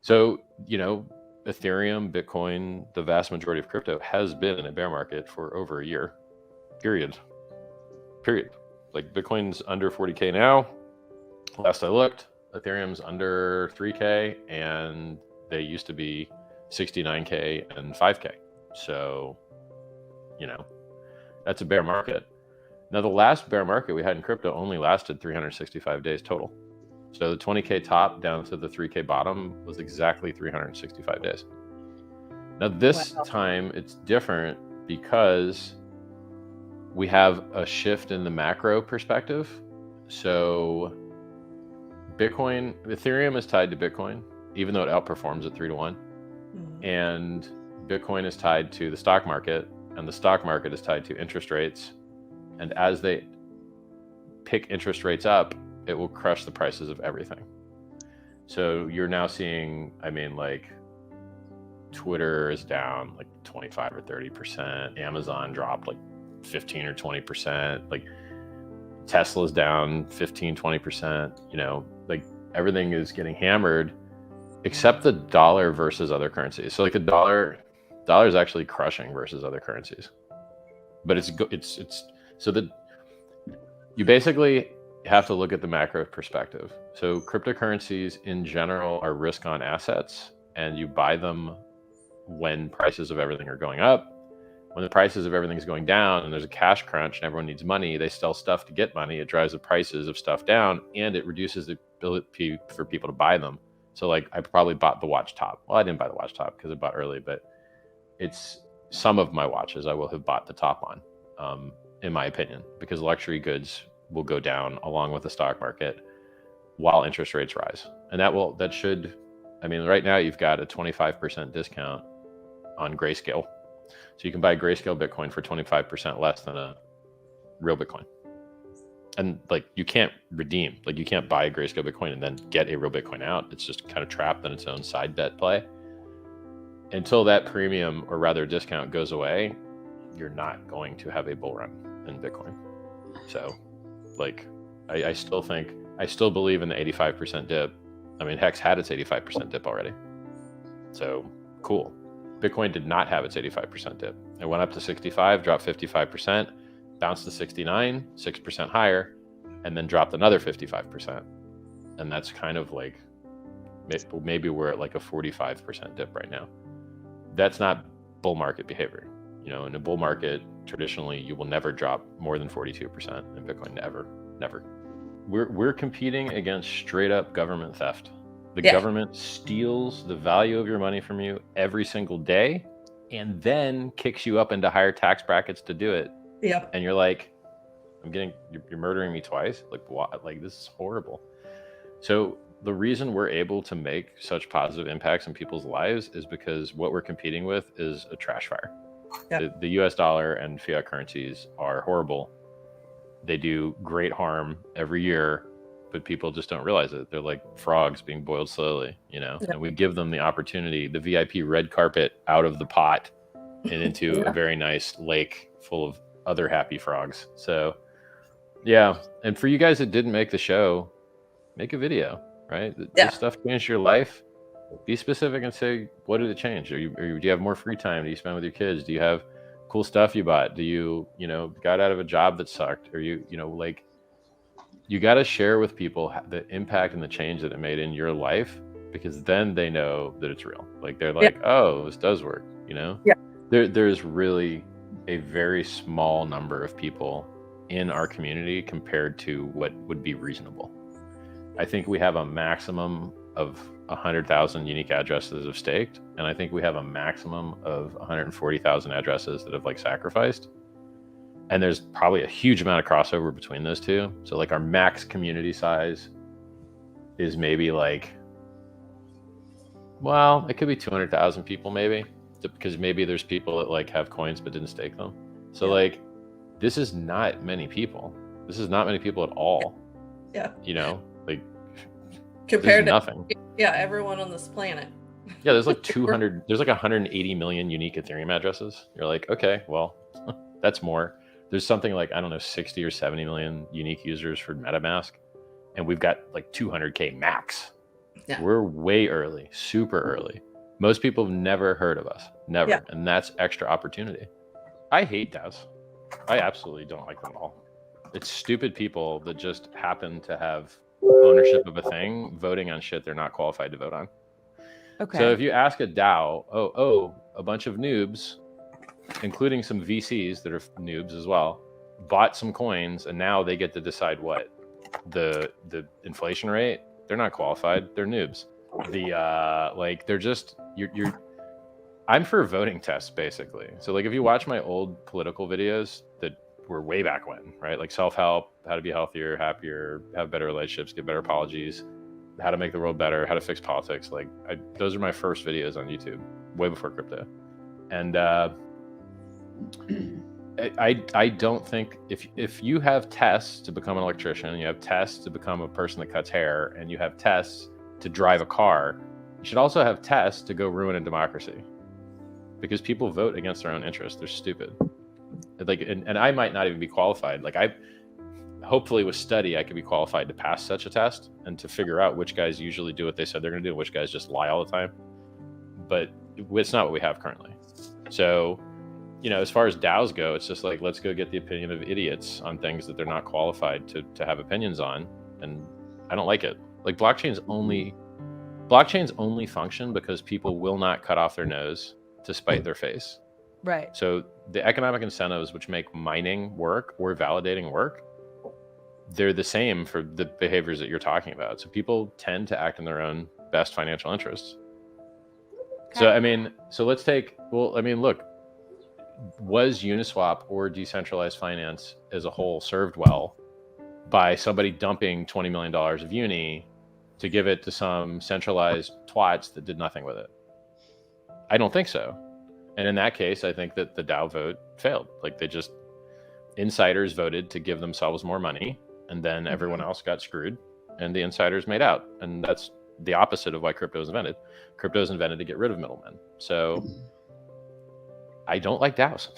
So, Ethereum, Bitcoin, the vast majority of crypto has been in a bear market for over a year, period. Like Bitcoin's under 40K now. Last I looked, Ethereum's under 3K, and they used to be 69K and 5K. So, that's a bear market. Now, the last bear market we had in crypto only lasted 365 days total. So the 20K top down to the 3K bottom was exactly 365 days. Now, this time it's different because we have a shift in the macro perspective. So Ethereum is tied to Bitcoin, even though it outperforms at 3-to-1. Mm-hmm. And Bitcoin is tied to the stock market, and the stock market is tied to interest rates. And as they pick interest rates up, it will crush the prices of everything. So you're now seeing, Twitter is down like 25 or 30%. Amazon dropped like 15 or 20%. Like Tesla's down 15, 20%. Everything is getting hammered except the dollar versus other currencies. So the dollar is actually crushing versus other currencies. But it's so that you basically have to look at the macro perspective. So cryptocurrencies in general are risk on assets, and you buy them when prices of everything are going up. When the prices of everything is going down and there's a cash crunch and everyone needs money, they sell stuff to get money. It drives the prices of stuff down, and it reduces the ability for people to buy them. So I probably bought the watch top. Well, I didn't buy the watch top because I bought early, but it's some of my watches I will have bought the top on, in my opinion, because luxury goods will go down along with the stock market while interest rates rise. And right now you've got a 25% discount on Grayscale. So you can buy Grayscale Bitcoin for 25% less than a real Bitcoin. And you can't redeem, you can't buy a Grayscale Bitcoin and then get a real Bitcoin out. It's just kind of trapped in its own side bet play. Until that premium, or rather discount, goes away, you're not going to have a bull run in Bitcoin. So I still believe in the 85% dip. Hex had its 85% dip already. So cool. Bitcoin did not have its 85% dip. It went up to 65, dropped 55%, bounced to 69, 6% higher, and then dropped another 55%. And that's kind of maybe we're at a 45% dip right now. That's not bull market behavior. In a bull market, traditionally, you will never drop more than 42% in Bitcoin. Never. We're competing against straight up government theft. The government steals the value of your money from you every single day, and then kicks you up into higher tax brackets to do it. Yeah. And you're like, you're murdering me twice. What? This is horrible. So the reason we're able to make such positive impacts in people's lives is because what we're competing with is a trash fire. Yep. The US dollar and fiat currencies are horrible. They do great harm every year, but people just don't realize it. They're like frogs being boiled slowly, Yep. And we give them the opportunity, the VIP red carpet, out of the pot and into a very nice lake full of other happy frogs. So yeah. And for you guys that didn't make the show, make a video, right? This stuff changed your life. Be specific and say, what did it change? Do you have more free time? Do you spend with your kids? Do you have cool stuff you bought? Do you, got out of a job that sucked? Or you got to share with people the impact and the change that it made in your life, because then they know that it's real. They're like, oh, this does work, Yeah. There's really a very small number of people in our community compared to what would be reasonable. I think we have a maximum of 100,000 unique addresses have staked, and I think we have a maximum of 140,000 addresses that have sacrificed. And there's probably a huge amount of crossover between those two. So our max community size is maybe it could be 200,000 people maybe, because maybe there's people that have coins but didn't stake them. So this is not many people. This is not many people at all. Yeah. Compared to nothing. Everyone on this planet. Yeah, there's 200, there's 180 million unique Ethereum addresses. You're like, okay, well, that's more. There's something 60 or 70 million unique users for MetaMask, and we've got 200K max. Yeah. We're way early, super early. Most people have never heard of us, never. Yeah. And that's extra opportunity. I hate DAOs. I absolutely don't like them at all. It's stupid people that just happen to have ownership of a thing, voting on shit they're not qualified to vote on. Okay. So if you ask a DAO, a bunch of noobs, including some VCs that are noobs as well, bought some coins, and now they get to decide what the inflation rate. They're not qualified. They're noobs. They're just you're. I'm for voting tests basically. So like if you watch my old political videos that were way back when, right? Like self-help, how to be healthier, happier, have better relationships, get better apologies, how to make the world better, how to fix politics. Like those are my first videos on YouTube, way before crypto. And I don't think if you have tests to become an electrician, you have tests to become a person that cuts hair, and you have tests to drive a car, you should also have tests to go ruin a democracy. Because people vote against their own interests. They're stupid. Like, and I might not even be qualified. Like hopefully with study, I could be qualified to pass such a test and to figure out which guys usually do what they said they're going to do, which guys just lie all the time. But it's not what we have currently. So, as far as DAOs go, it's just like, let's go get the opinion of idiots on things that they're not qualified to have opinions on. And I don't like it. Like blockchains only function because people will not cut off their nose to spite their face. Right. So the economic incentives which make mining work or validating work, they're the same for the behaviors that you're talking about. So people tend to act in their own best financial interests. Okay. So let's take, look, was Uniswap or decentralized finance as a whole served well by somebody dumping $20 million of uni to give it to some centralized twats that did nothing with it? I don't think so. And in that case, I think that the DAO vote failed. Like insiders voted to give themselves more money, and then everyone else got screwed, and the insiders made out. And that's the opposite of why crypto was invented. Crypto was invented to get rid of middlemen. So I don't like DAOs.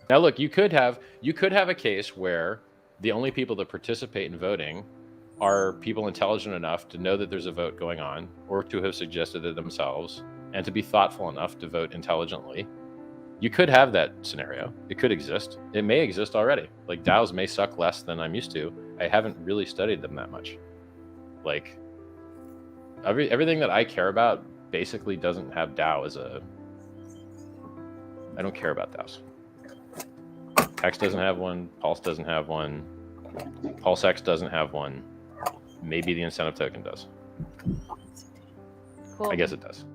Now, look, you could have a case where the only people that participate in voting are people intelligent enough to know that there's a vote going on, or to have suggested it themselves, and to be thoughtful enough to vote intelligently. You could have that scenario. It could exist. It may exist already. Like DAOs may suck less than I'm used to. I haven't really studied them that much. Like everything that I care about basically doesn't have DAO as I don't care about DAOs. Hex doesn't have one. Pulse doesn't have one. PulseX doesn't have one. Maybe the incentive token does. Cool. I guess it does.